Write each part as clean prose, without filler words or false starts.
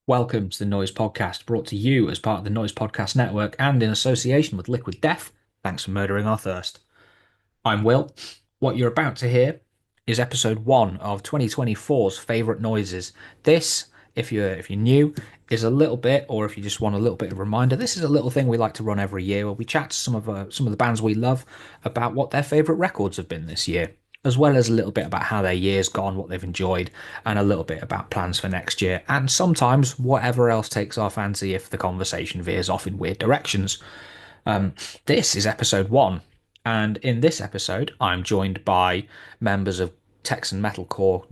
Welcome to the Noise Podcast, brought to you as part of the Noise Podcast Network and in association with Liquid Death. Thanks for murdering our thirst. I'm Will. What you're about to hear is episode one of 2024's favorite noises. This, if you're new, is a little bit, or if you just want a little bit of reminder, this is a little thing we like to run every year where we chat to some of the bands we love about what their favorite records have been this year, as well as a little bit about how their year's gone, what they've enjoyed, and a little bit about plans for next year, and sometimes whatever else takes our fancy if the conversation veers off in weird directions. This is episode one, and in this episode, I'm joined by members of Texan metalcore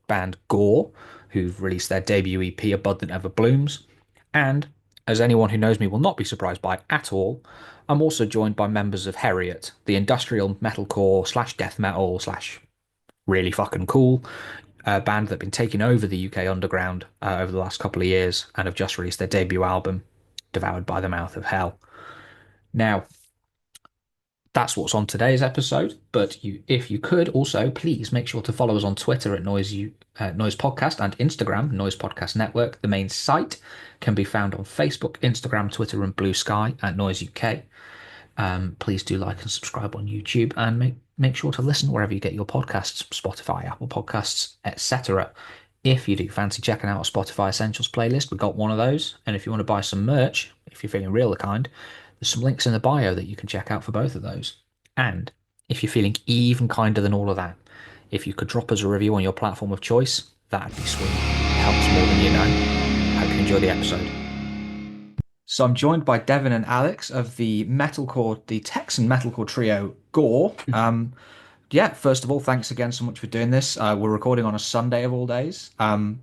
band Gore, who've released their debut EP, A Bud That Never Blooms. And as anyone who knows me will not be surprised by at all, I'm also joined by members of Heriot, the industrial metalcore slash death metal slash really fucking cool band that have been taking over the UK underground over the last couple of years and have just released their debut album, Devoured by the Mouth of Hell. Now, that's what's on today's episode. But if you could also please make sure to follow us on Twitter at Noise Podcast and Instagram Noise Podcast Network. The main site can be found on Facebook, Instagram, Twitter, and Blue Sky at Noise UK. Please do like and subscribe on YouTube and make sure to listen wherever you get your podcasts, Spotify, Apple Podcasts, etc. If you do fancy checking out a Spotify Essentials playlist, we've got one of those. And if you want to buy some merch, if you're feeling real kind, there's some links in the bio that you can check out for both of those. And if you're feeling even kinder than all of that, if you could drop us a review on your platform of choice, that'd be sweet. It helps more than you know. Hope you enjoy the episode. So I'm joined by Devin and Alex of the Texan metalcore trio Gore. Yeah, first of all, thanks again so much for doing this. We're recording on a Sunday of all days.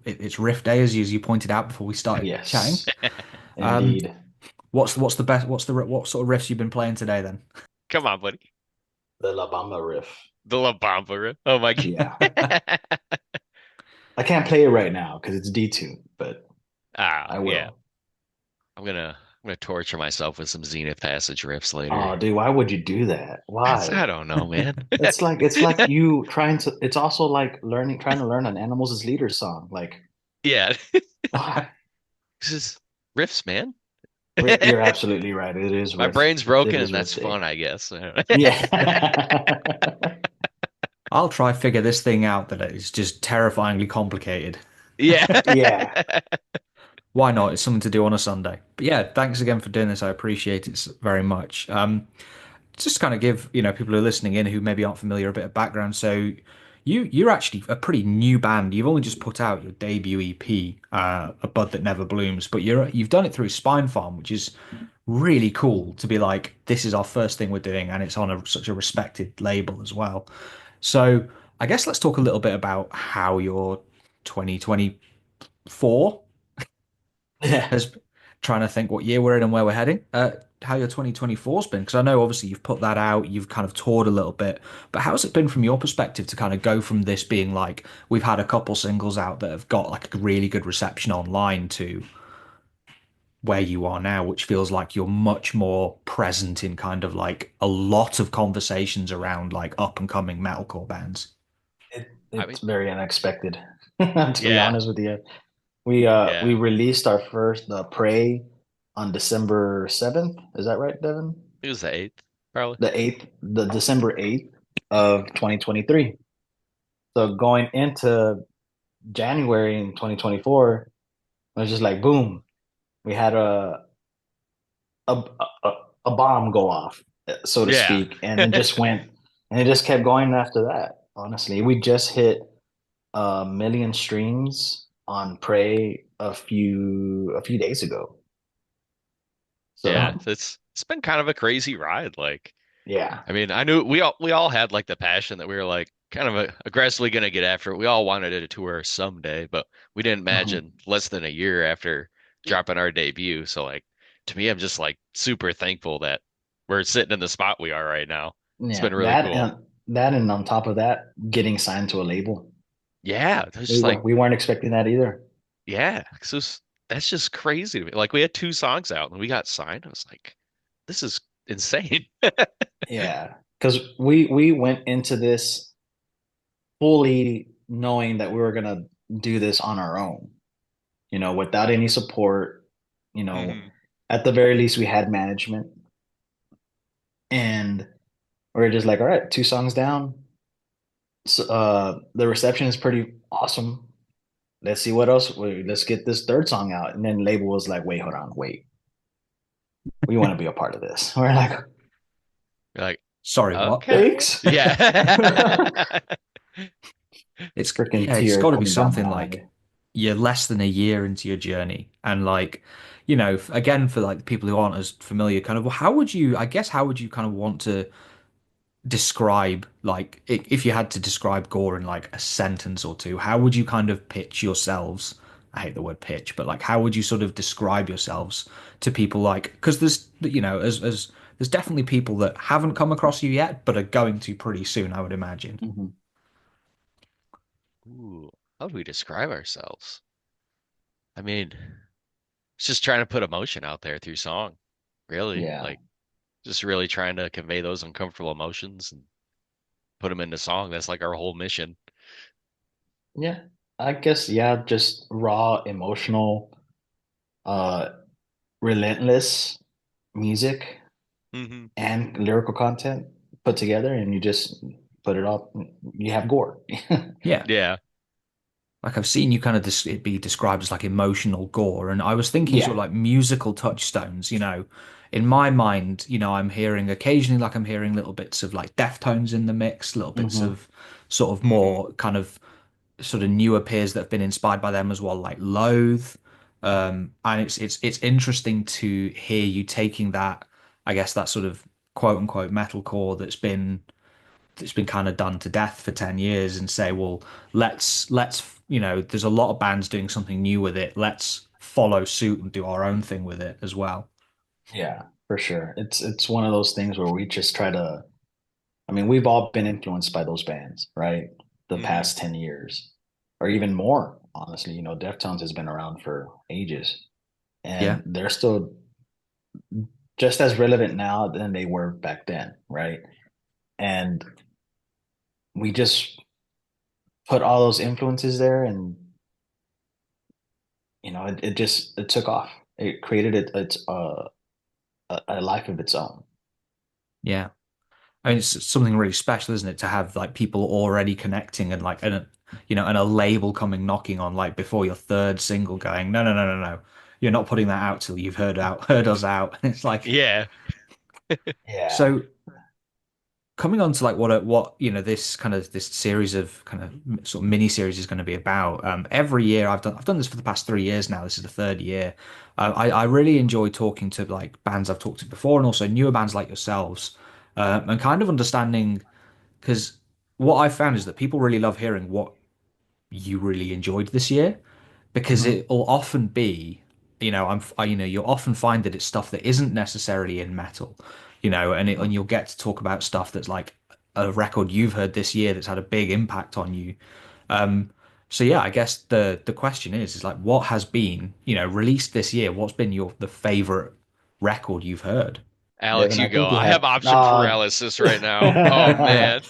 It's Riff Day, as you pointed out before we started chatting. Yes, Um, indeed. what's the best? What sort of riffs you've been playing today then? Come on, buddy. The La Bamba riff. The La Bamba. Oh my Yeah. God. I can't play it right now because it's D2, but I Ah, yeah. will. I'm gonna torture myself with some Zenith Passage riffs later. Oh, dude, why would you do that? I Why? don't know, man. It's like you trying to, it's also like trying to learn an Animals as Leaders song. Like, Yeah. why? This is riffs, man. You're absolutely right. It is My riff. brain's It broken is and riff that's day. fun, I guess. Yeah. I'll try figure this thing out that is just terrifyingly complicated. Yeah. Yeah. Why not? It's something to do on a Sunday. But yeah, thanks again for doing this. I appreciate it very much. Just kind of give, people who are listening in who maybe aren't familiar a bit of background. So you're actually a pretty new band. You've only just put out your debut EP, A Bud That Never Blooms, but you've done it through Spine Farm, which is really cool to be like, this is our first thing we're doing, and it's on such a respected label as well. So I guess let's talk a little bit about how your 2024 Yeah. has trying to think what year we're in and where we're heading. How your 2024's been, because I know obviously you've put that out, you've kind of toured a little bit, but how's it been from your perspective to kind of go from this being like we've had a couple singles out that have got like a really good reception online to where you are now, which feels like you're much more present in kind of like a lot of conversations around like up and coming metalcore bands. I mean, It's very unexpected, to be yeah. honest with you. We Yeah. released our first Prey on December 7th. Is that right, Devin? It was the eighth, probably. The 8th, the December 8th of 2023. So going into January in 2024, it was just like boom, we had a a, a bomb go off, so to Yeah. speak, and it just went and it just kept going after that. Honestly, we just hit 1 million streams on Prey a few days ago. Yeah. So It's been kind of a crazy ride. Like, yeah. I mean, I knew we all had like the passion that we were like kind of aggressively gonna get after it. We all wanted it to tour someday, but we didn't Mhm. imagine less than a year after dropping our debut. So like to me, I'm just like super thankful that we're sitting in the spot we are right now. It's Yeah, been really cool. that and on top of that, getting signed to a label. Yeah, there's just like We weren't expecting that either. yeah, that's just crazy to me. Like we had two songs out and we got signed. I was like, this is insane. Yeah, because we went into this fully knowing that we were gonna do this on our own. without any support. You know, Hmm. at the very least, we had management, and we're just like, all right, two songs down. So, the reception is pretty awesome. Let's see what else. Let's get this third song out. And then label was like, wait, hold on, wait. We want to be a part of this. We're like, You're like, Sorry, what? okay. thanks. Yeah. It's Freaking yeah, it's tear got to be coming down something my like eye. you're less than a year into your journey, and like, again, for like people who aren't as familiar, kind of, how would you, I guess, how would you kind of want to describe, like, if you had to describe Gore in like a sentence or two, how would you kind of pitch yourselves? I hate the word pitch, but like, how would you sort of describe yourselves to people like, because as there's definitely people that haven't come across you yet, but are going to pretty soon, I would imagine. Mhm. Ooh, how do we describe ourselves? I mean, it's just trying to put emotion out there through song, really. Yeah. Like, just really trying to convey those uncomfortable emotions and put them into song. That's like our whole mission. Yeah. I guess, yeah, just raw, emotional, uh, relentless music Hmm. and lyrical content put together, and you just put it up. You have Gore. Yeah. Yeah. Like I've seen you kind of it be described as like emotional gore, and I was thinking sort of Yeah. like musical touchstones. In my mind, I'm hearing occasionally like I'm hearing little bits of like Deftones in the mix, little bits Hmm. of sort of Hmm. more kind of sort of newer peers that have been inspired by them as well, like Loathe. And it's interesting to hear you taking that, I guess that sort of quote unquote metalcore that's been kind of done to death for 10 years and say, well, let's there's a lot of bands doing something new with it. Let's follow suit and do our own thing with it as well. Yeah, for sure. It's one of those things where we just try to, I mean, we've all been influenced by those bands, right? The Hmm. past 10 years or even more, honestly. Deftones has been around for ages Yeah. and they're still just as relevant now than they were back then, right? And we just put all those influences there, and it took off. It created a life of its own. Yeah. I mean, it's something really special, isn't it, to have like people already connecting and like and a label coming knocking on like before your third single going, no, no, no, no, no. You're not putting that out till you've heard us out. It's like Yeah. Yeah. so coming on to like what this kind of this series of kind of sort of mini series is going to be about. Every year I've done this for the past 3 years now. This is the third year. I really enjoy talking to like bands I've talked to before and also newer bands like yourselves, and kind of understanding because what I've found is that people really love hearing what you really enjoyed this year because Hmm. it will often be, you'll often find that it's stuff that isn't necessarily in metal, and you'll get to talk about stuff that's like a record you've heard this year that's had a big impact on you. Um, so yeah, I guess the question is like what has been, released this year? What's been the favorite record you've heard? Alex, Devin, you I go. think you I have have option paralysis right now. Oh man.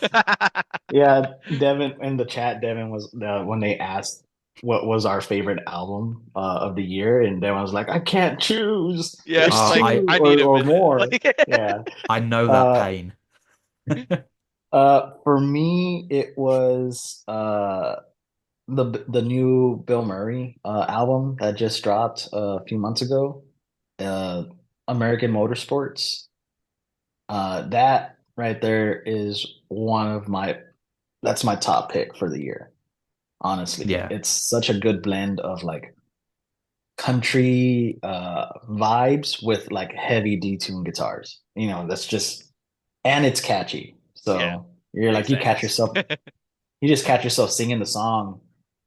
yeah, Devin in the chat, Devin was when they asked what was our favorite album of the year, and Devin was like, I can't choose. Yeah, There's it's Uh, like I two I need or, a or minute. more. Like Yeah. I know that Uh pain. for me it was the new Bill Murray album that just dropped a few months ago. Uh American Motorsports. That right there is one of my that's my top pick for the year. Honestly, Yeah. it's such a good blend of like country vibes with like heavy detune guitars. That's just and it's catchy. yeah, So you're like makes sense. you just catch yourself singing the song.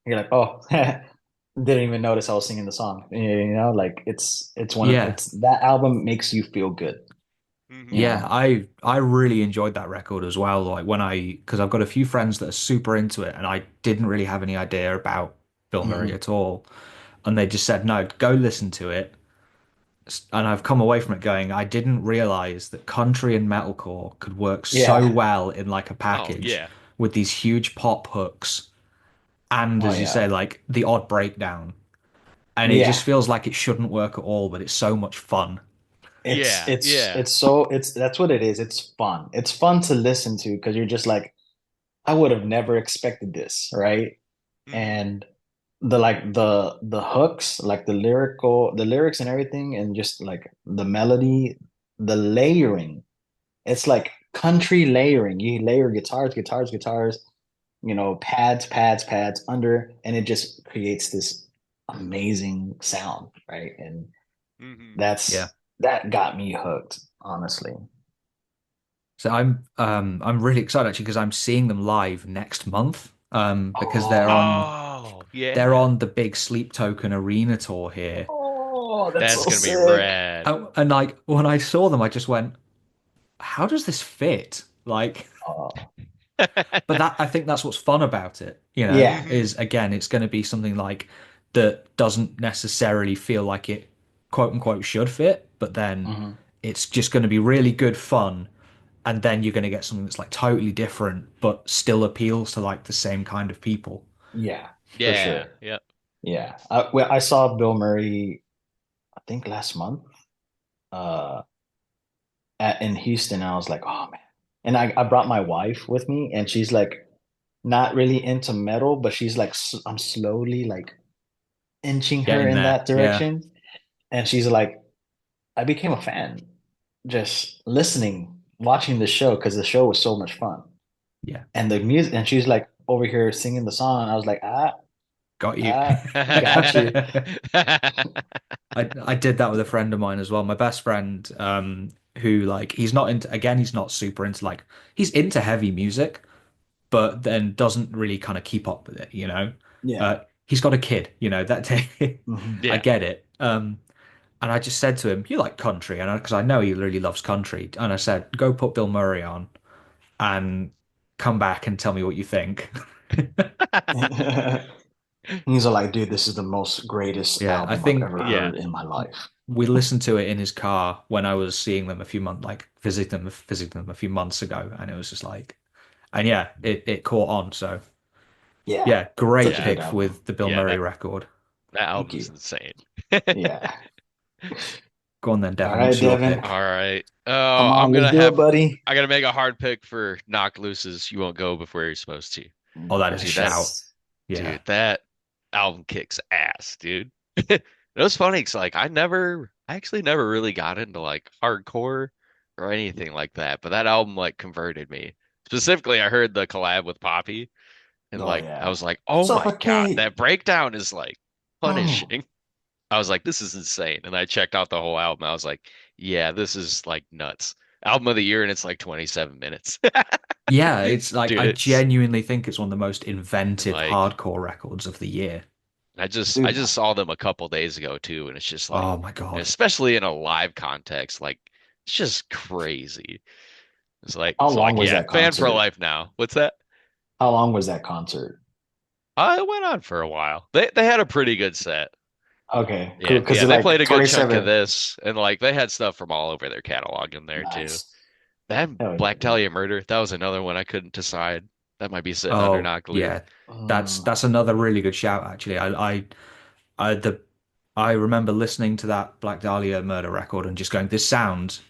You're like, oh, didn't even notice I was singing the song. Like Yeah. it's that album makes you feel good. You Hmm. Yeah, know. I really enjoyed that record as well. Like because I've got a few friends that are super into it, and I didn't really have any idea about Bill Murray Hmm. at all, and they just said, "No, go listen to it." And I've come away from it going, I didn't realize that country and metalcore could work so Yeah. well in like a Oh package yeah. with these huge pop hooks, and Oh as you say, yeah. like the odd breakdown. and it just Yeah. feels like it shouldn't work at all, but it's so much fun. It's Yeah, it's yeah. it's so it's that's what it is. It's fun. It's fun to listen to because you're just like, I would have never expected this, right? Hmm. And the hooks, like the lyrics and everything, and just like the melody, the layering. It's like country layering. You layer guitars, pads under, and it just creates this amazing sound, right? And Hmm. Yeah. that got me hooked, honestly. So I'm really excited actually because I'm seeing them live next month. Because Oh, Oh, they're yeah. on the big Sleep Token Arena tour here. oh, that's That's so gonna be sick. rad. And like when I saw them, I just went, how does this fit? Like, Oh, but that I think that's what's fun about it, yeah. Hmm. is again, it's going to be something like that doesn't necessarily feel like it quote unquote should fit, but then Mhm. it's just going to be really good fun. And then you're going to get something that's like totally different, but still appeals to like the same kind of people. Yeah, for Yeah, sure. yeah. Yeah. I saw Bill Murray, I think last month, uh, in Houston. And I was like, oh man. And I brought my wife with me, and she's like not really into metal, but she's like, I'm slowly like inching her Getting in there. that Yeah. direction. And she's like, I became a fan just listening, watching the show because the show was so much fun. Yeah. And the music, and she's like over here singing the song. I was like, Got you. ah, got you. I did that with a friend of mine as well. My best friend, who like he's not into again, he's not super into like he's into heavy music, but then doesn't really kind of keep up with it. Yeah. He's got a kid, that I Yeah. get it. And I just said to him, "You like country?" And because I know he really loves country, and I said, "Go put Bill Murray on and come back and tell me what you think." He's like, dude, this is the most greatest Yeah, I album I've think ever Yeah. heard in my life. we listened to it in his car when I was seeing them a few months, like visiting them a few months ago, and it was just like, and yeah, it caught on. So Yeah. yeah, Such great a Yeah. good pick album. with the Bill Yeah, Murray that record. that Thank album's you. insane. Yeah. Go on then, All Devin. right, What's your Devin. All pick? right. Come Oh, on, let's do it, buddy. I gotta make a hard pick for Knock Loose's You Won't Go Before You're Supposed to. Oh, that is a Dude, that shout. Yes. Yeah, dude, that album kicks ass, dude. It was funny because like I actually never really got into like hardcore or anything like that, but that album like converted me. Specifically, I heard the collab with Poppy, and Oh like I yeah. was like, oh my God, Suffocate. that breakdown is like Oh. punishing. I was like, this is insane. And I checked out the whole album. I was like, yeah, this is like nuts. Album of the year, and it's like 27 minutes. yeah. It's like Dude, I it's genuinely think it's one of the most and inventive like hardcore records of the year. I Dude. just saw them a couple days ago too, and it's just like, Oh my God. especially in a live context, like it's just crazy. It's like How so long like was yeah, that fan for concert? life now. What's that? How long was that concert? It went on for a while. They had a pretty good set. Okay, cool. Yeah, Because yeah, it's they like played a good chunk of 27. this, and like they had stuff from all over their catalog in there too. Nice. That Hell yeah, Black dude. Dahlia Murder, that was another one I couldn't decide. That might be sitting under Oh Knocked Loose. yeah, that's Mm, that's another really good shout actually. I the I remember listening to that Black Dahlia murder record and just going, this sounds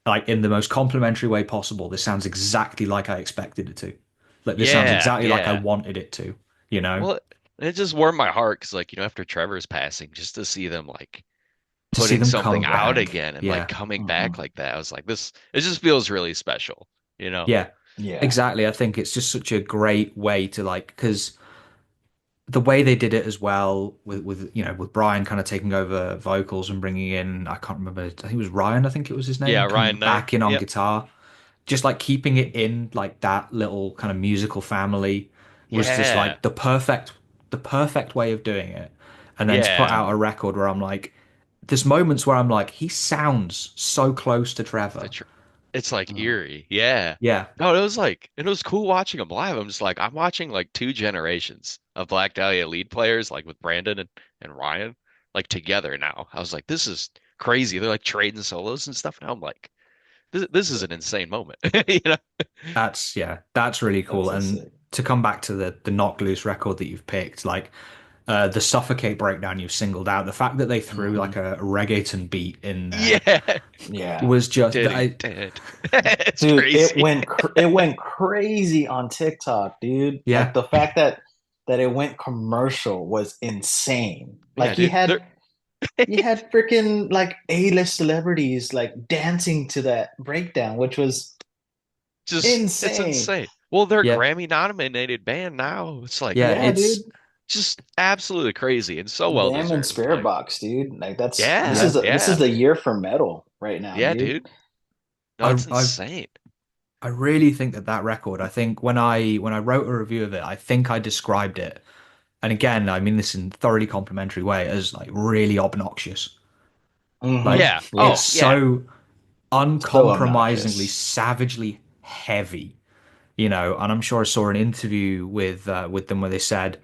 like in the most complimentary way possible. This sounds exactly like I expected it to. Like this sounds Yeah, exactly like I yeah. wanted it to, you know? Well, it just warmed my heart because, like, after Trevor's passing, just to see them like To see putting them something come out back. again and like Yeah. coming back mhm. like that, I was like, this. It just feels really special, you know? Yeah. Yeah. Exactly. I think it's just such a great way to like, because the way they did it as well with Brian kind of taking over vocals and bringing in, I can't remember, I think it was Ryan, I think it was his Yeah, name, coming Ryan Knight. back in on Yep. guitar. Just like keeping it in like that little kind of musical family was just Yeah, like the perfect way of doing it. And then to put yeah. out a record where I'm like, there's moments where I'm like, he sounds so close to The Trevor. tr It's like Mm. eerie. Yeah. Yeah, No, it was like it was cool watching them live. I'm just like I'm watching like two generations of Black Dahlia lead players, like with Brandon and Ryan, like together now. I was like, this is crazy. They're like trading solos and stuff. And I'm like, this is an insane moment. You know? that's really That's cool. so And sick. to come back to the Knock Loose record that you've picked, like The Suffocate breakdown you've singled out, the fact that they threw like Hmm. a reggaeton beat in there Yeah. Yeah. was just Did he I did. It's Dude, crazy. it went crazy on TikTok, dude. Like yeah, the fact that it went commercial was insane. Yeah, Like dude. They're he had freaking like A-list celebrities like dancing to that breakdown, which was just it's insane. insane. Well, they're a yeah, Grammy nominated band now. It's like yeah. Yeah, It's dude. just absolutely crazy and so well Them and deserved. Spirit Like, Box, dude. Like yeah, this is yeah, the year for metal right now, yeah, dude. dude. No, I it's I insane. I really think that that record. I think when I wrote a review of it, I think I described it, and again, I mean this in thoroughly complimentary way, as like really obnoxious. Like Yeah. Hmm. it's Oh, Yeah. yeah. so So uncompromisingly, obnoxious. savagely heavy, you know. And I'm sure I saw an interview with them where they said,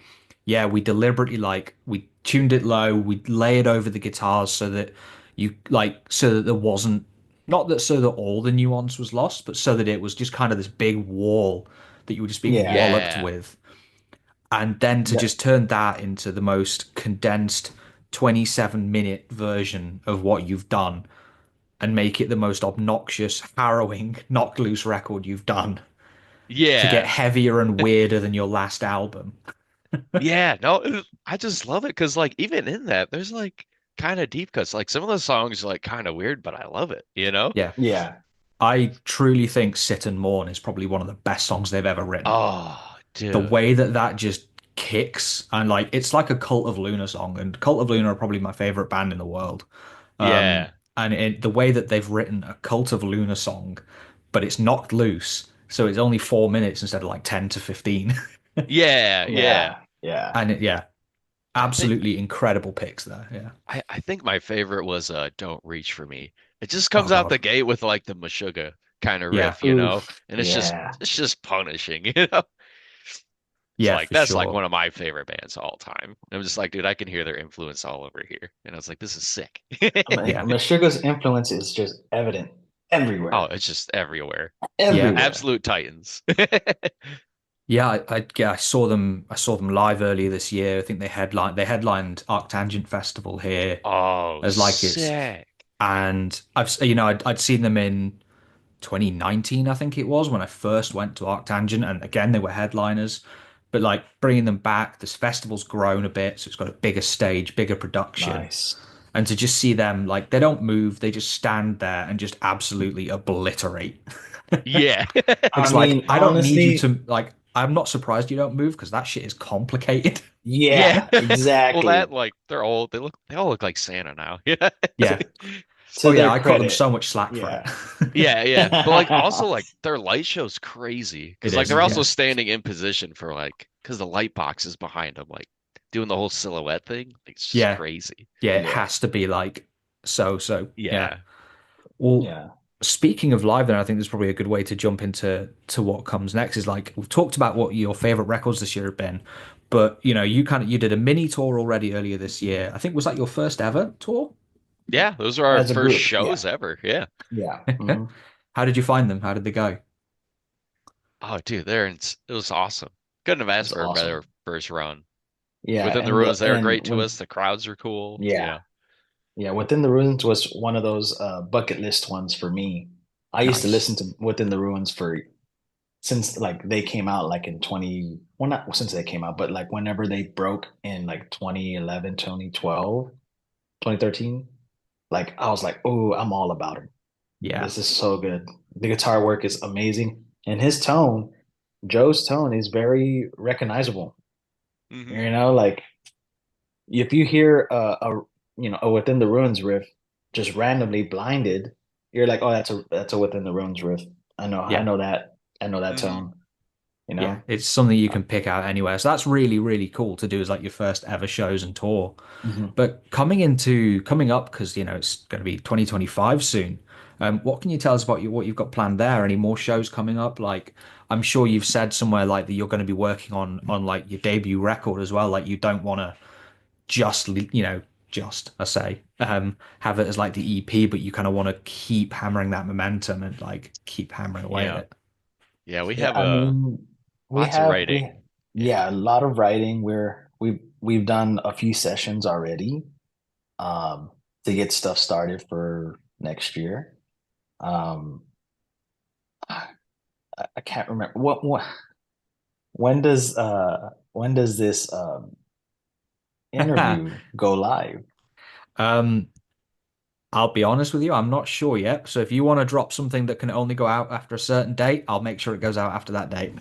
"Yeah, we deliberately like we tuned it low, we layered over the guitars so that you like so that there wasn't not that so that all the nuance was lost, but so that it was just kind of this big wall that you were just being Yeah. walloped Yeah. with." And then to That, just turn that into the most condensed 27-minute version of what you've done and make it the most obnoxious, harrowing, knocked loose record you've done to get Yeah. heavier and weirder than your last album. Yeah. No, I just love it because like even in that, there's like kind of deep cuts. Like some of the songs are like kind of weird, but I love it, you know? Yeah. yeah. I truly think Sit and Mourn is probably one of the best songs they've ever written. Oh, The dude. way that that just kicks and like it's like a Cult of Luna song, and Cult of Luna are probably my favorite band in the world. Yeah. And the way that they've written a Cult of Luna song, but it's knocked loose, so it's only 4 minutes instead of like 10 to 15. Yeah. Yeah. Yeah. Yeah. And yeah, I think absolutely incredible picks there. Yeah. I think my favorite was Don't Reach for Me. It just Oh comes out God. the gate with like the Meshuggah kind of Yeah. riff, you know? Oof. And Yeah. it's just punishing, you know? It's Yeah, like for that's like sure. one of my favorite bands of all time. I'm just like, dude, I can hear their influence all over here. And I was like, this is sick. Yeah. Meshuggah's influence is just evident Oh, everywhere. it's just everywhere. Yeah. Everywhere. Absolute titans. Yeah, yeah, I saw them. I saw them live earlier this year. I think they headlined Arctangent Festival here Oh, as like it's, sick. and I'd seen them in 2019, I think it was when I first went to Arctangent, and again they were headliners. But like bringing them back, this festival's grown a bit, so it's got a bigger stage, bigger production, Nice. and to just see them like they don't move, they just stand there and just absolutely obliterate. Yeah. I It's like mean, I don't need you honestly, to like. I'm not surprised you don't move because that shit is complicated. Yeah. yeah, Well, that exactly. like they're old. They all look like Santa now. Yeah. Yeah. Oh To yeah, their I cut them credit. so much slack for it. Yeah. Yeah, yeah. But like also like their light show's crazy It because like is. they're also Hmm. standing in position for like because the light box is behind them, like doing the whole silhouette thing. Like, it's just Yeah. crazy. Yeah, it Yeah. has to be like so. Yeah. Yeah. Well, Yeah. speaking of live, then I think there's probably a good way to jump into what comes next. Is like we've talked about what your favorite records this year have been, but you did a mini tour already earlier this year. I think was that your first ever tour? Yeah, those are our As a first group. Yeah. shows ever. Yeah. Yeah. Hmm. How did you find them? How did they go? Oh, dude, it was awesome. Couldn't have asked It's for a awesome. better first run. Yeah. Within the And Ruins, they were and great to when us. The crowds are cool. yeah. Yeah. Yeah. Within the Ruins was one of those bucket list ones for me. I used to Nice. listen to Within the Ruins for since like they came out like in 20 well not since they came out, but like whenever they broke in like 2011, 2012, 2013. Like I was like, oh, I'm all about him. Yeah. This is so good. The guitar work is amazing. And his tone, Joe's tone is very recognizable. Hmm. You know, like if you hear a Within the Ruins riff just randomly blinded, you're like, oh, that's a Within the Ruins riff. I Yeah. know that. I know that Hmm. tone, you Yeah, know? it's something you can pick out anywhere. So that's really, really cool to do as like your first ever shows and tour. Mhm. But coming up, because it's going to be 2025 soon. What can you tell us about what you've got planned there? Any more shows coming up? Like, I'm sure you've said somewhere like that you're going to be working on like your debut record as well. Like, you don't want to just just I say have it as like the EP, but you kind of want to keep hammering that momentum and like keep hammering away at Yeah. it. Yeah, we Yeah, have I mean, lots of writing. yeah, Yeah. a lot of writing. we've done a few sessions already um, to get stuff started for next year. Um, I can't remember what when does this interview go live? Um, I'll be honest with you, I'm not sure yet. So if you want to drop something that can only go out after a certain date, I'll make sure it goes out after that date.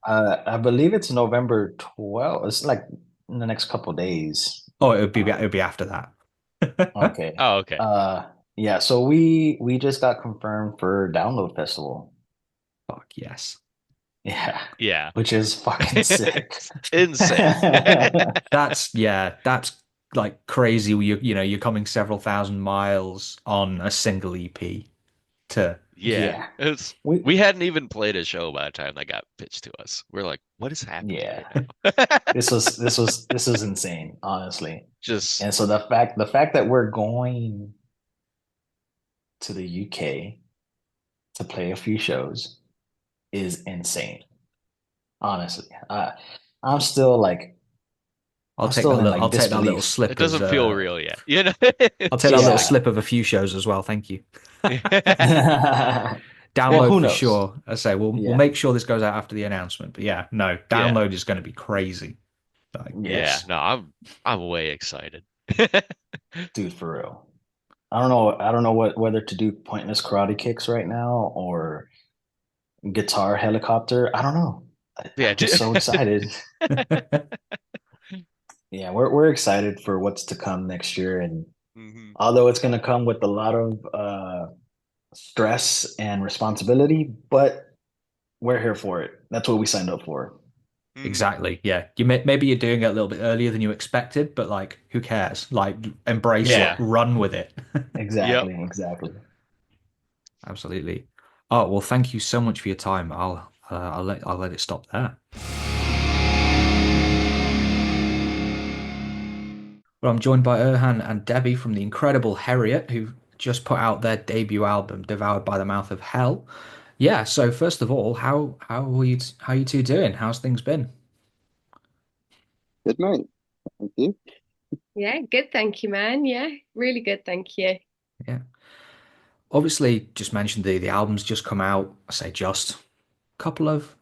I believe it's November 12th. It's like in the next couple days. Oh, it would be Um, after that. okay. Oh, okay. Yeah, so we just got confirmed for Download Festival. Fuck yes. Yeah, Yeah. which is fucking sick. It's insane. That's like crazy. You're coming several thousand miles on a single EP to Yeah. Yeah. It's We we hadn't even played a show by the time that got pitched to us. We're like, what is happening yeah. right now? This was insane, honestly. Just And so the fact that we're going to the UK to play a few shows is insane. Honestly. I'm still like I'll I'm take still that in little I'll like take that little disbelief. it slip as doesn't feel real yet. You know? I'll It's take that just little like Yeah. slip of a few shows as well. Thank you. Well, Download who for knows? sure. I say we'll Yeah. make sure this goes out after the announcement. But yeah, no, yeah. download is going to be crazy. Like, Yeah. Yes. No, I'm way excited. Dude, for real. I don't know whether to do pointless karate kicks right now or guitar helicopter. I don't know. Yeah. I'm just so excited. Yeah, we're excited for what's to come next year. And hmm although it's gonna come with a lot of stress and responsibility, but we're here for it. That's what we signed up for. hmm exactly. Yeah, maybe you're doing it a little bit earlier than you expected, but like, who cares? Like, embrace it, Yeah. Yeah, run with it. Yep. exactly, exactly. Absolutely. Oh, well, thank you so much for your time. I'll let it stop there. Well, I'm joined by Erhan and Debbie from the incredible Heriot, who just put out their debut album, Devoured by the Mouth of Hell. Yeah, so first of all, how you two doing? How's things been? Good mate. Thank you. Yeah, good. Thank you, man. Yeah, really good. Thank you. Yeah. Obviously, just mentioned the album's just come out. I say just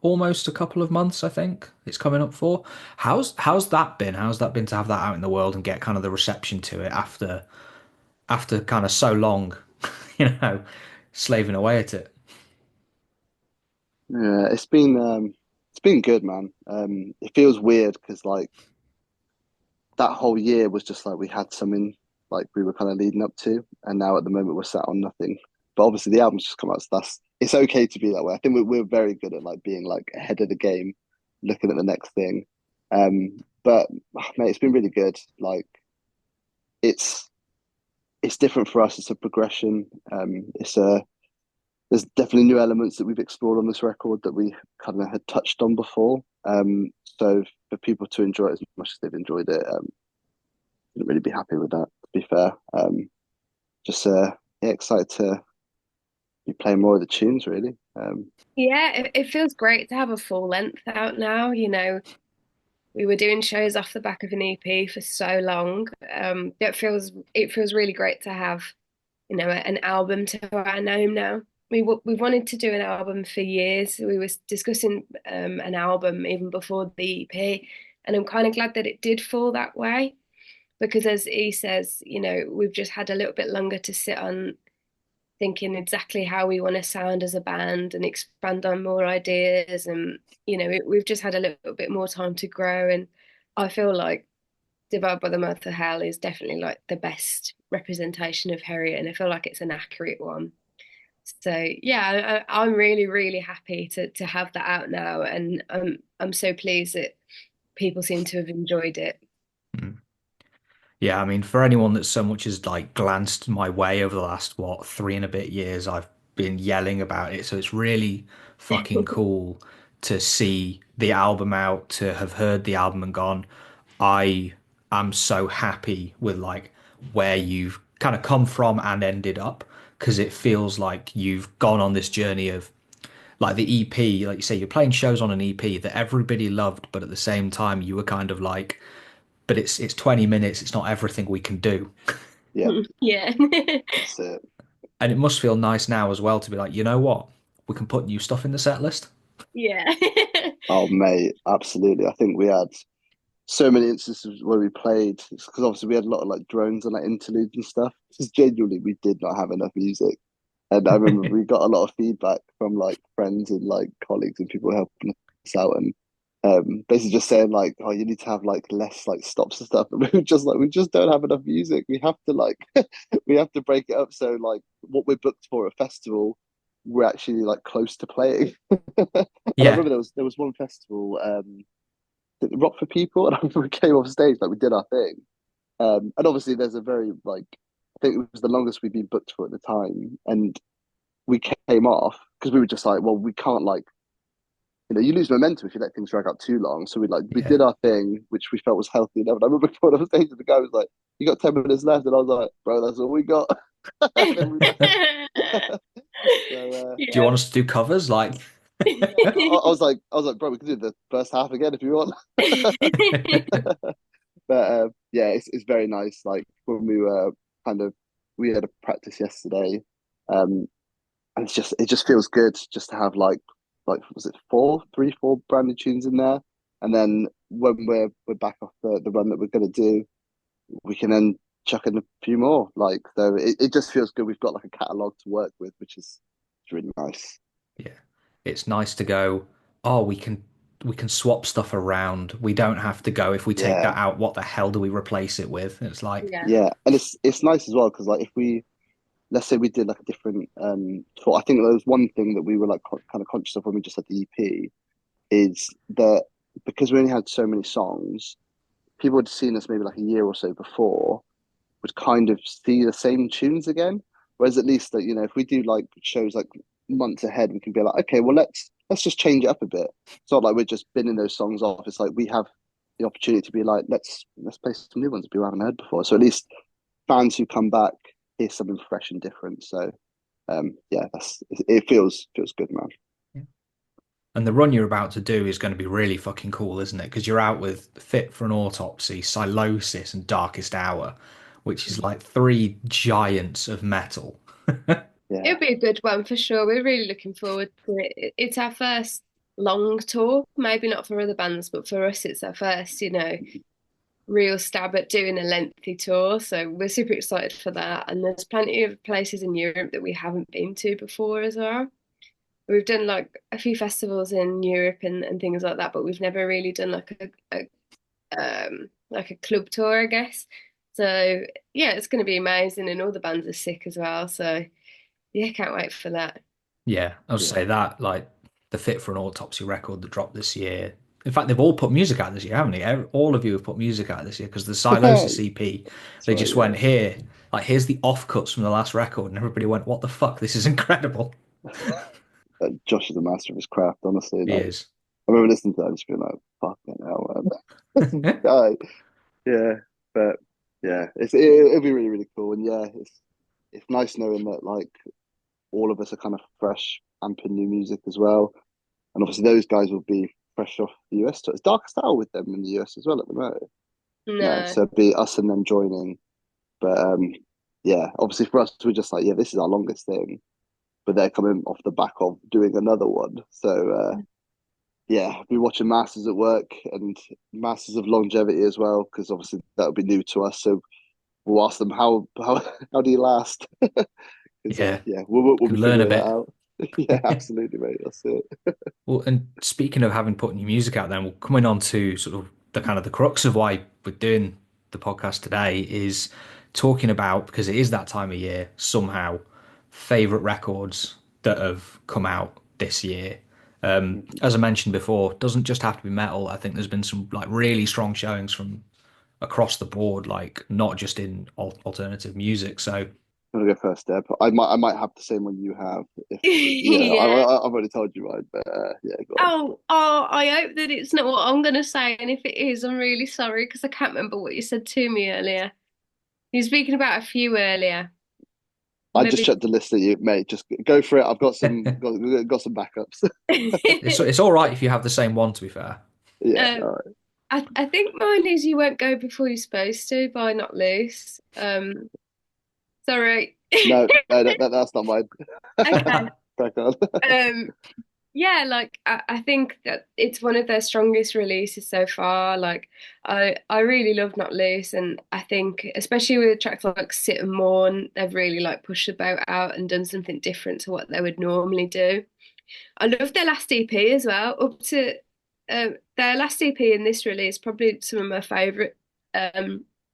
almost a couple of months, I think it's coming up for. How's that been? How's that been to have that out in the world and get kind of the reception to it after kind of so long, you know, slaving away at it? Yeah, it's been good, man. It feels weird because like that whole year was just like we had something like we were kind of leading up to, and now at the moment we're sat on nothing. But obviously the album's just come out, so that's it's okay to be that way. I think we're very good at like being like ahead of the game, looking at the next thing. But mate, it's been really good. Like it's it's different for us. It's a progression. It's a there's definitely new elements that we've explored on this record that we kind of had touched on before. So for people to enjoy it as much as they've enjoyed it, wouldn't really be happy with that. To be fair, just yeah, excited to be playing more of the tunes. Really, Yeah, it feels great to have a full length out now. We were doing shows off the back of an EP for so long. It feels really great to have, an album to our name now. We've wanted to do an album for years. We were discussing an album even before the EP, and I'm kind of glad that it did fall that way because, as he says, we've just had a little bit longer to sit on thinking exactly how we want to sound as a band and expand on more ideas. And, we've just had a little bit more time to grow. And I feel like Divide by the Mouth of Hell is definitely like the best representation of Heriot. And I feel like it's an accurate one. So yeah, I'm really, really happy to have that out now. And I'm so pleased that people seem to have enjoyed it. Mm. Yeah, I mean, for anyone that so much as like glanced my way over the last, what, three and a bit years, I've been yelling about it. So it's really fucking cool to see the album out, to have heard the album and gone, I am so happy with like where you've kind of come from and ended up, because it feels like you've gone on this journey of like the EP, like you say, you're playing shows on an EP that everybody loved, but at the same time, you were kind of like but it's 20 minutes. It's not everything we can do. Yeah, Yeah. that's it. And it must feel nice now as well to be like, you know what? We can put new stuff in the set list. Yeah. Oh, mate, absolutely. I think we had so many instances where we played because obviously we had a lot of like drones and like interludes and stuff. Because genuinely, we did not have enough music. And I remember we got a lot of feedback from like friends and like colleagues and people helping us out and basically just saying like, oh, you need to have like less like stops and stuff. And we were just like, we just don't have enough music. We have to like we have to break it up so like what we're booked for a festival, we're actually like close to playing. And I Yeah, remember there was one festival, Rock for People, and I remember we came off stage like we did our thing. And obviously there's a very like I think it was the longest we'd been booked for at the time, and we came off because we were just like, well, we can't like, you lose momentum if you let things drag out too long. So we yeah. did our thing, which we felt was healthy enough. And I remember going on stage and the guy was like, "You got 10 minutes left," and I was like, "Bro, that's all we got." And then we left. So Do you Yeah. want us to do covers? Like, I was like, "Bro, we can do the first half again if you want." But yeah, it's very nice. Like when we were kind of we had a practice yesterday, um, and it just feels good just to have like was it four brand new tunes in there, and then when we're back off the run that we're gonna do, we can then chuck in a few more. Like so, it just feels good. We've got like a catalog to work with, which is it's really nice. yeah, it's nice to go, oh, we can swap stuff around. We don't have to go if we take Yeah, that out, what the hell do we replace it with? It's like, Yeah. yeah, and it's nice as well because like if we let's say we did like a different tour, I think there was one thing that we were like kind of conscious of when we just had the EP is that because we only had so many songs, people had seen us maybe like a year or so before would kind of see the same tunes again. Whereas at least like, if we do like shows like months ahead, we can be like, okay, well let's just change it up a bit. It's not like we're just binning those songs off. It's like we have the opportunity to be like, let's play some new ones people haven't heard before. So at least fans who come back hear something fresh and different. So yeah, it feels good, man. and the run you're about to do is going to be really fucking cool, isn't it? Because you're out with Fit for an Autopsy, Silosis, and Darkest Hour, which is like three giants of metal. Yeah. It'll be a good one for sure. We're really looking forward to it. It's our first long tour, maybe not for other bands, but for us, it's our first, real stab at doing a lengthy tour. So we're super excited for that. And there's plenty of places in Europe that we haven't been to before as well. We've done like a few festivals in Europe and things like that, but we've never really done like a club tour, I guess. So yeah, it's going to be amazing, and all the bands are sick as well. So yeah, can't wait for that. Yeah, I was Yeah. say that like the Fit for an Autopsy record that dropped this year. In fact, they've all put music out this year, haven't they? All of you have put music out this year because the Silosis That's EP, they right, just yeah. went here, like here's the offcuts from the last record, and everybody went, "What the fuck? This is incredible." Josh is a master of his craft, honestly. He Like is. I remember listening to that and just being like, fucking hell, man. This guy. Yeah. But yeah, it'll be really, really cool. And yeah, it's nice knowing that like all of us are kind of fresh amping new music as well. And obviously those guys will be fresh off the US tour. It's Darkest Hour with them in the US as well at the moment. No, No. so it'd be us and them joining. But yeah, obviously for us we're just like, yeah, this is our longest thing. But they're coming off the back of doing another one. So yeah, be watching Masters at work and Masters of Longevity as well, because obviously that would be new to us. So we'll ask them how do you last? Because Yeah, yeah, we'll can be learn a figuring that bit. out. Yeah, absolutely, mate. That's it. Well, and speaking of having put new music out, then we're coming on to sort of the kind of the crux of why we're doing the podcast today is talking about, because it is that time of year, somehow, favorite records that have come out this year. As I mentioned before, it doesn't just have to be metal. I think there's been some like really strong showings from across the board, like not just in alternative music. So I'm gonna go first, Deb. I might have the same one you have. If yeah, Yeah. I've already told you mine, but yeah, go on. Oh, I hope that it's not what I'm going to say. And if it is, I'm really sorry because I can't remember what you said to me earlier. You were speaking about a few earlier. I just Maybe. checked the list that you made. Just go for it. I've got some backups. it's all right if you have the same one, to be fair. Yeah, Um, all right. I think mine is You Won't Go Before You're Supposed to by Not Loose. Sorry. No, that's not mine. Okay. Back on. Um, yeah, like I think that it's one of their strongest releases so far. Like I really love Not Loose, and I think especially with tracks like Sit and Mourn, they've really like pushed the boat out and done something different to what they would normally do. I love their last EP as well. Up to their last EP in this release, probably some of my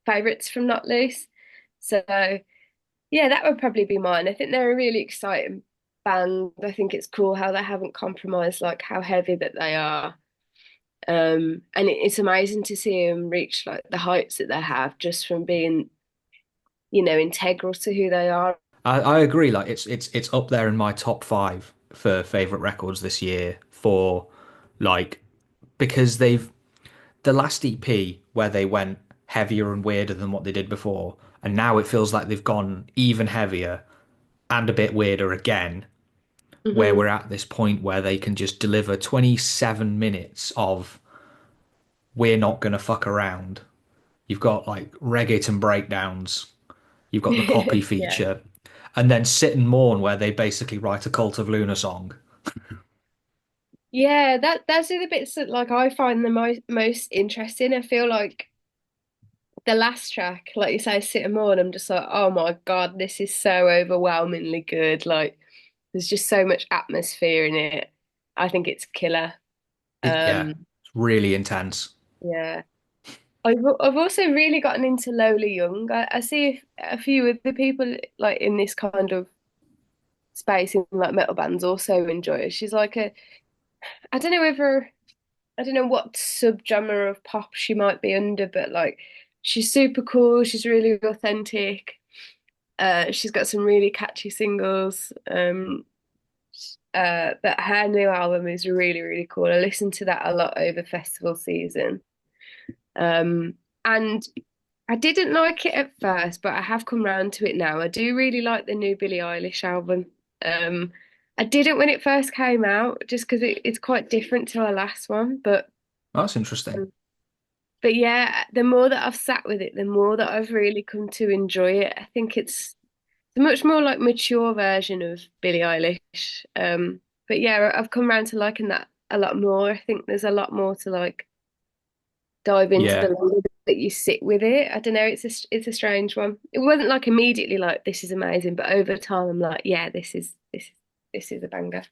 favorites from Not Loose. So yeah, that would probably be mine. I think they're a really exciting band. I think it's cool how they haven't compromised like how heavy that they are. And it's amazing to see them reach like the heights that they have just from being, integral to who they are. I agree. Like it's up there in my top five for favorite records this year for like because they've the last EP where they went heavier and weirder than what they did before, and now it feels like they've gone even heavier and a bit weirder again, where Hmm. we're at this point where they can just deliver 27 minutes of we're not gonna fuck around. You've got like reggaeton breakdowns, you've got the poppy Yeah. feature, and then Sit and Mourn where they basically write a Cult of Luna song. Yeah, that's the bits that like I find the most interesting. I feel like the last track, like you say, Sit and Mourn, I'm just like, oh my God, this is so overwhelmingly good. Like there's just so much atmosphere in it. I think it's killer. Yeah, Um, it's really intense. yeah. I've also really gotten into Lola Young. I see a few of the people like in this kind of space in like metal bands also enjoy it. She's like I don't know whether I don't know what subgenre of pop she might be under, but like she's super cool. She's really authentic. She's got some really catchy singles. But her new album is really, really cool. I listened to that a lot over festival season. Um, and I didn't like it at first, but I have come round to it now. I do really like the new Billie Eilish album. Um, I didn't when it first came out, just because it's quite different to our last one. That's interesting. Um, but yeah, the more that I've sat with it, the more that I've really come to enjoy it. I think it's a much more like mature version of Billie Eilish. But yeah, I've come around to liking that a lot more. I think there's a lot more to like dive into the Yeah. longer that you sit with it. I don't know, it's a strange one. It wasn't like immediately like this is amazing, but over time I'm like, yeah, this is a banger.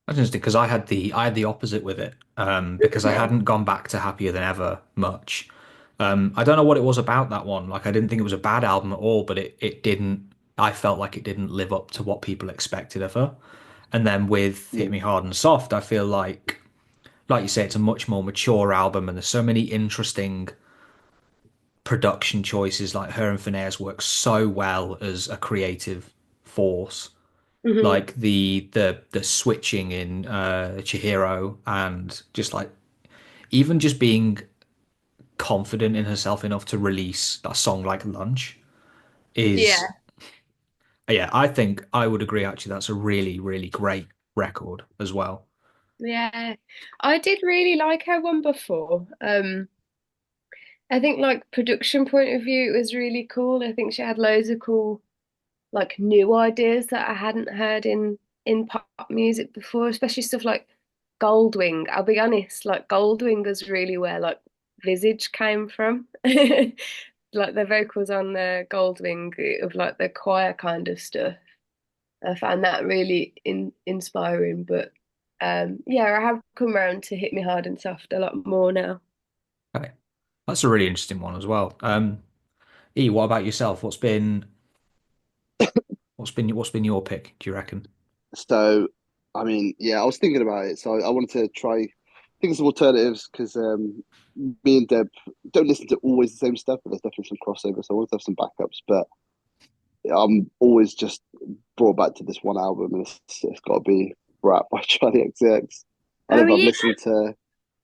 That's interesting because I had the opposite with it because I Really? hadn't gone back to Happier Than Ever much. I don't know what it was about that one. Like I didn't think it was a bad album at all, but it didn't. I felt like it didn't live up to what people expected of her. And then with Hit Mm. Me Hard and Soft, I feel like you say, it's a much more mature album, and there's so many interesting production choices. Like her and Finneas work so well as a creative force. Hmm. Like the switching in Chihiro and just like even just being confident in herself enough to release a song like Lunch is Yeah, yeah, I think I would agree actually that's a really, really great record as well. yeah. I did really like her one before. I think like production point of view, it was really cool. I think she had loads of cool like new ideas that I hadn't heard in pop music before, especially stuff like Goldwing. I'll be honest, like Goldwing is really where like Visage came from. Like the vocals on the Goldwing of like the choir kind of stuff. I found that really inspiring. But yeah, I have come around to Hit Me Hard and Soft a lot more now. Okay. That's a really interesting one as well. E, what about yourself? What's been your pick, do you reckon? So, I mean, yeah, I was thinking about it. So I wanted to try think of some alternatives because me and Deb don't listen to always the same stuff, but there's definitely some crossover. So I wanted to have some backups. But I'm always just brought back to this one album, and it's got to be Rap by Charlie XCX. I Oh don't know if I've yeah. listened to,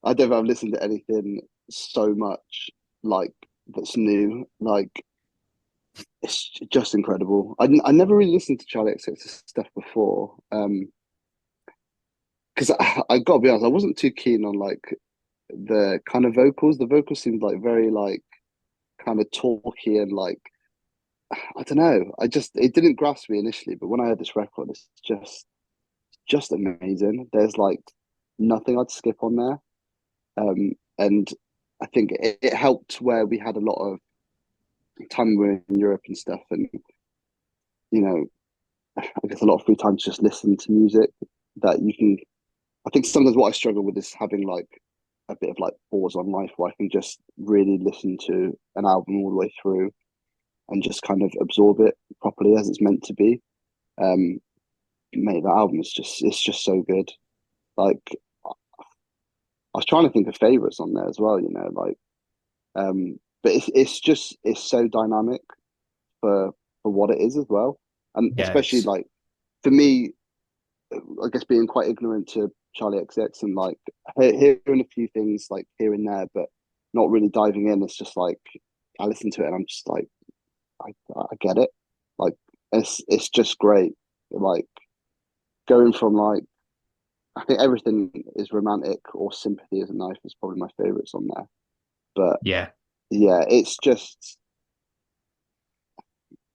I don't know if I've listened to anything so much like that's new. Like it's just incredible. I never really listened to Charlie XCX's stuff before. Because I got to be honest, I wasn't too keen on like the kind of vocals. The vocals seemed like very like kind of talky and like I don't know. I just it didn't grasp me initially, but when I heard this record, it's just amazing. There's like nothing I'd skip on there. And I think it helped where we had a lot of time we were in Europe and stuff, and you know, I guess a lot of free time to just listen to music that you can. I think sometimes what I struggle with is having like a bit of like pause on life where I can just really listen to an album all the way through and just kind of absorb it properly as it's meant to be. Um, Mate, that album is just it's just so good. Like I was trying to think of favorites on there as well, you know, like but it's just it's so dynamic for what it is as well. And Yeah, especially it's like for me, I guess being quite ignorant to Charlie XX and like hearing a few things like here and there, but not really diving in. It's just like I listen to it and I'm just like I get it. Like it's just great. Like going from like I think everything is romantic or sympathy is a knife is probably my favorites on there. But yeah, yeah, it's just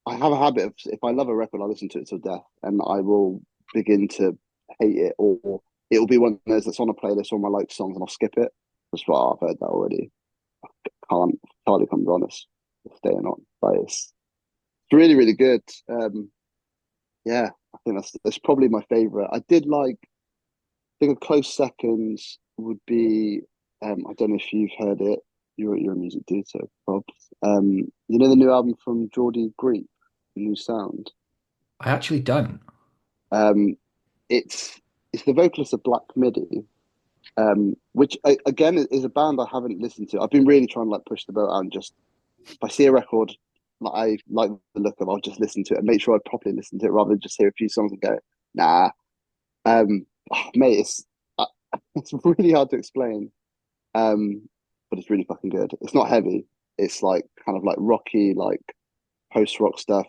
I have a habit of if I love a record, I listen to it till death, and I will begin to hate it, or it'll be one of those that's on a playlist or my like songs, and I'll skip it. Just like, oh, I've heard that already. Can't Charlie comes on, it's staying on, but it's really really good. Yeah, I think that's probably my favorite. I did like. I think a close second would be. I don't know if you've heard it. You're a music dude, so Bob. You know the new album from Geordie Greep, New Sound. I actually don't. Um, it's it's the vocalist of Black Midi, which again is a band I haven't listened to. I've been really trying to like push the boat out and just if I see a record that I like the look of, I'll just listen to it and make sure I properly listen to it rather than just hear a few songs and go, nah. Mate, it's really hard to explain, but it's really fucking good. It's not heavy. It's like kind of like rocky, like post rock stuff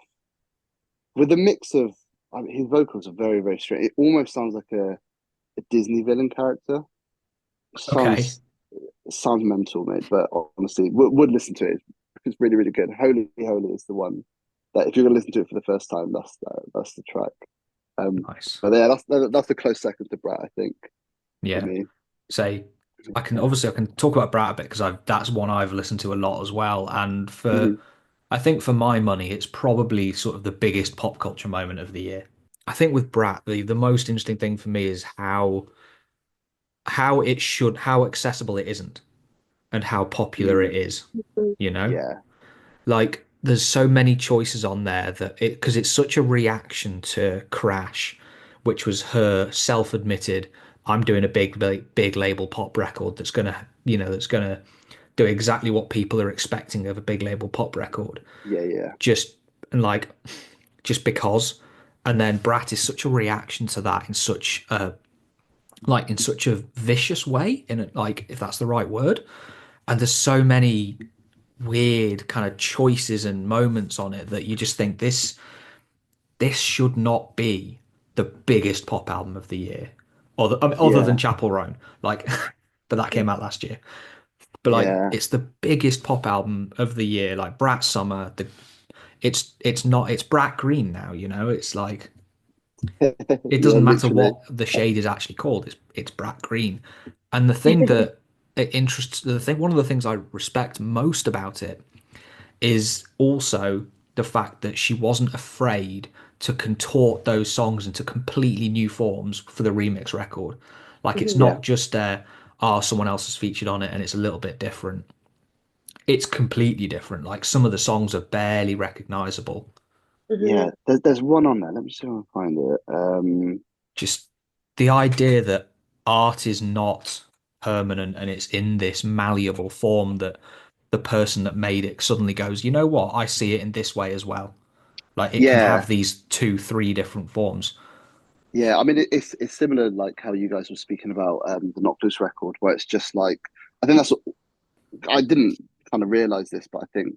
with a mix of. I mean, his vocals are very, very straight. It almost sounds like a Disney villain character. Okay. Sounds sounds mental, mate. But honestly, would listen to it. It's really, really good. Holy, holy is the one that if you're gonna listen to it for the first time, that's the track. Nice. But yeah, that's the close second to Brat, I think, for Yeah. me. Say, Yeah. I can talk about Brat a bit because I've that's one I've listened to a lot as well. And for Mhm. I think for my money, it's probably sort of the biggest pop culture moment of the year. I think with Brat, the most interesting thing for me is how accessible it isn't and how popular it Mm. is, you know? Yeah, Like there's so many choices on there that it because it's such a reaction to Crash, which was her self-admitted, I'm doing a big label pop record that's gonna, that's gonna do exactly what people are expecting of a big label pop record. yeah, yeah, Just and like just because. And then Brat is such a reaction to that in such a vicious way, in like if that's the right word. And there's so many weird kind of choices and moments on it that you just think this should not be the biggest pop album of the year, other than yeah, Chapel Roan, like, but that came out last year. But like, yeah, it's the biggest pop album of the year. Like Brat Summer, it's not it's Brat Green now. It's like it yeah, doesn't matter literally. what the shade is actually called. It's Brat Green, and the thing that it interests the thing one of the things I respect most about it is also the fact that she wasn't afraid to contort those songs into completely new forms for the remix record. Like it's Mhm. Yeah, not just someone else has featured on it and it's a little bit different. It's completely different. Like some of the songs are barely recognizable. yeah. Mhm. There's one on there. Let me see if I can find it. Just the idea that art is not permanent and it's in this malleable form that the person that made it suddenly goes, you know what? I see it in this way as well. Like it can have Yeah, these two, three different forms. yeah. I mean, it's similar like how you guys were speaking about the Knocked Loose record, where it's just like I think that's I didn't kind of realize this, but I think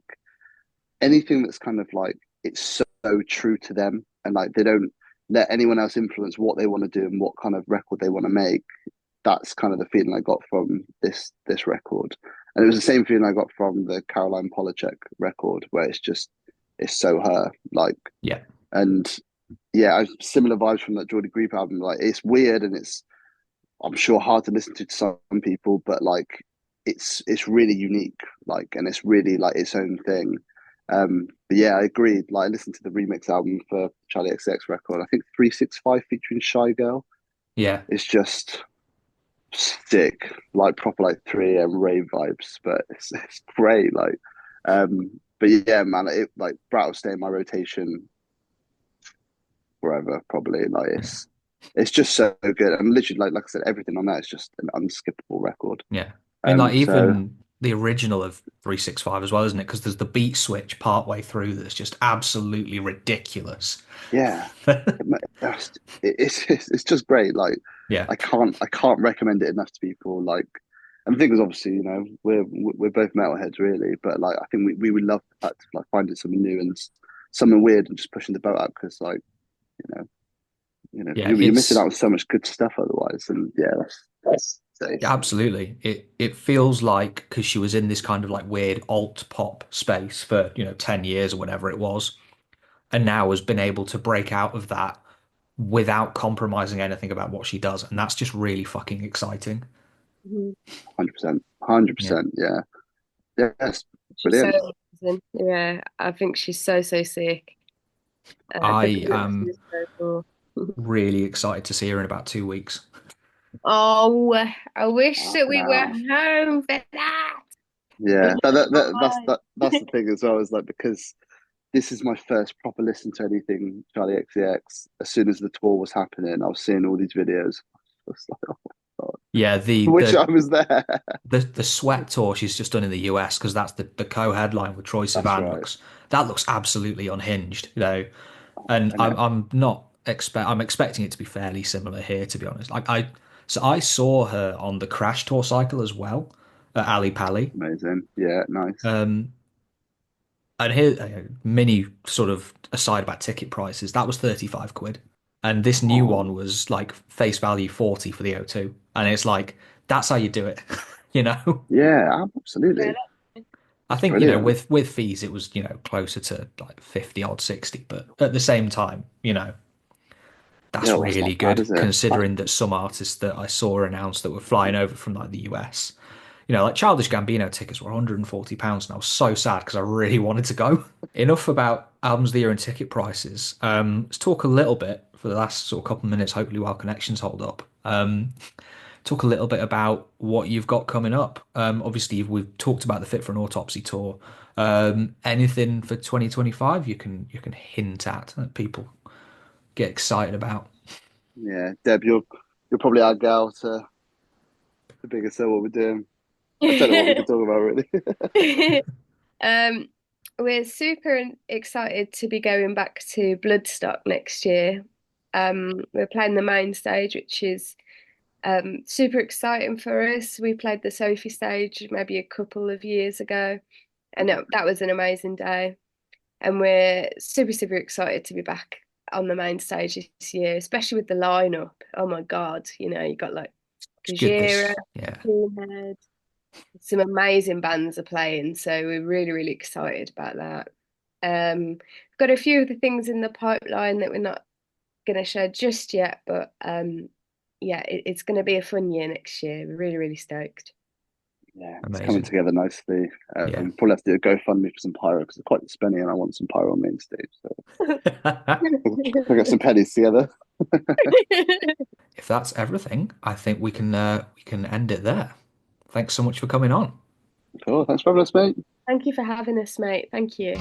anything that's kind of like it's so true to them, and like they don't let anyone else influence what they want to do and what kind of record they want to make. that's kind of the feeling I got from this record. And it was the same feeling I got from the Caroline Polachek record, where it's so her, like, Yeah. and yeah, similar vibes from that Geordie Greep album. Like, it's weird and it's, I'm sure, hard to listen to some people, but like it's really unique, like, and it's really like its own thing. But yeah, I agreed. Like, I listened to the remix album for Charlie XX record. I think 365 featuring Shy Girl. Yeah. It's just sick, like proper like 3 a.m. rave vibes. But it's great. Like, but yeah, man, it like Brat will stay in my rotation forever, probably. Like, Yeah. it's just so good. And literally, like I said, everything on that is just an unskippable record. Yeah. I mean, like So even the original of 365 as well, isn't it? Because there's the beat switch partway through that's just absolutely ridiculous. yeah, it's just great. Like, Yeah. I can't recommend it enough to people. Like, and the thing is, obviously, we're both metalheads, really. But like, I think we would love the fact of like finding something new and something weird and just pushing the boat out, because like, you know, Yeah. you're missing out on so much good stuff otherwise. And yeah, that's safe. Yeah, absolutely. It feels like because she was in this kind of like weird alt pop space for, 10 years or whatever it was, and now has been able to break out of that without compromising anything about what she does. And that's just really fucking exciting. Mhm. 100%, Yeah. 100%. Yeah, yeah, that's She's so brilliant. amazing. Yeah, I think she's so, so sick. The I production am is so cool. really excited to see her in about 2 weeks. Oh, I wish that we were Now, home for that. But yeah, no. that's the thing as well. Is like, because this is my first proper listen to anything Charlie XCX. As soon as the tour was happening, I was seeing all these videos. I was like, oh my God, Yeah, I wish I was there. the Sweat tour she's just done in the US because that's the co-headline with Troye That's Sivan right. that looks absolutely unhinged. And And I'm not I'm expecting it to be fairly similar here, to be honest. I saw her on the Crash tour cycle as well at Ali Pali. amazing. Yeah, nice. Um, and here, mini sort of aside about ticket prices, that was 35 quid. And this new Oh, one was like face value 40 for the O2. And it's like, that's how you do it, you know? yeah, Yeah, absolutely. I It's think, brilliant. with fees, it was, closer to like 50 odd 60. But at the same time, Yeah, that's well, it's really not bad, good is it? considering that some artists that I saw announced that were flying over from like the US, like Childish Gambino tickets were £140, and I was so sad because I really wanted to go. Enough about albums of the year and ticket prices. Let's talk a little bit for the last sort of couple of minutes, hopefully while connections hold up. Talk a little bit about what you've got coming up. Obviously, we've talked about the Fit for an Autopsy tour. Anything for 2025 you can hint at that people get excited about? Yeah, Deb, you're probably our gal to big us know what we're doing. I don't know what we that's can talk about really. it. We're super excited to be going back to Bloodstock next year. We're playing the main stage, which is super exciting for us. We played the Sophie stage maybe a couple of years ago, and that was an amazing day. And we're super, super excited to be back on the main stage this year, especially with the lineup. Oh my God, you got like It's good Gajira, this, yeah. Coolhead, some amazing bands are playing, so we're really, really excited about that. We've got a few of the things in the pipeline that we're not going to share just yet, but yeah, it's going to be a fun year next year. We're really, really stoked. Yeah, it's coming Amazing. together nicely. Yeah. Probably have to do a GoFundMe for some pyro because it's quite spenny and I want some pyro on main stage. So I'll get some pennies together. If that's everything, I think we can end it there. Thanks so much for coming on. Cool. Thanks for having us, mate. Thank you for having us, mate. Thank you.